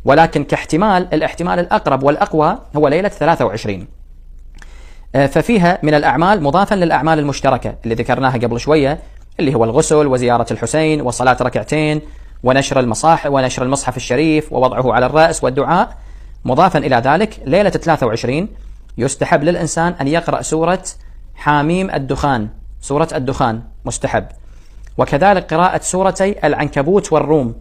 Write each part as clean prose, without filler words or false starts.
ولكن كاحتمال، الاحتمال الأقرب والأقوى هو ليلة 23. ففيها من الأعمال مضافا للأعمال المشتركة اللي ذكرناها قبل شوية، اللي هو الغسل وزيارة الحسين وصلاة ركعتين ونشر المصحف الشريف ووضعه على الرأس والدعاء. مضافا إلى ذلك ليلة 23 يستحب للإنسان أن يقرأ سورة حاميم الدخان، سورة الدخان مستحب، وكذلك قراءة سورتي العنكبوت والروم،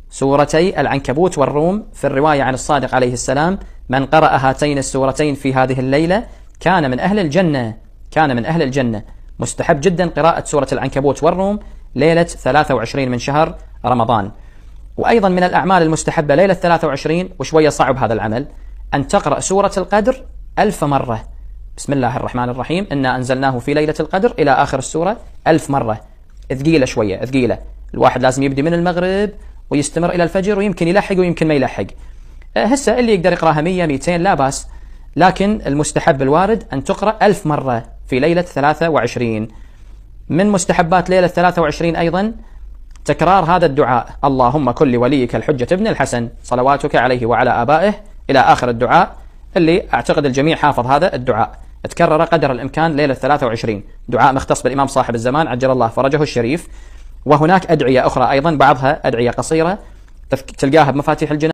سورتي العنكبوت والروم. في الرواية عن الصادق عليه السلام: من قرأ هاتين السورتين في هذه الليلة كان من أهل الجنة، كان من أهل الجنة. مستحب جدا قراءة سورة العنكبوت والروم ليلة 23 من شهر رمضان. وأيضا من الأعمال المستحبة ليلة 23، وشوية صعب هذا العمل، أن تقرأ سورة القدر 1000 مرة. بسم الله الرحمن الرحيم، إنا أنزلناه في ليلة القدر إلى آخر السورة 1000 مرة. ثقيلة شوية، ثقيلة. الواحد لازم يبدي من المغرب ويستمر إلى الفجر، ويمكن يلحق ويمكن ما يلحق. هسه اللي يقدر يقرأها 100 200 لا بأس، لكن المستحب الوارد أن تقرأ 1000 مرة في ليلة 23. من مستحبات ليلة 23 أيضا تكرار هذا الدعاء: اللهم كن لوليك الحجة ابن الحسن صلواتك عليه وعلى آبائه، إلى آخر الدعاء، اللي أعتقد الجميع حافظ هذا الدعاء. تكرر قدر الإمكان ليلة 23، دعاء مختص بالإمام صاحب الزمان عجل الله فرجه الشريف. وهناك أدعية أخرى أيضا، بعضها أدعية قصيرة تلقاها بمفاتيح الجنان.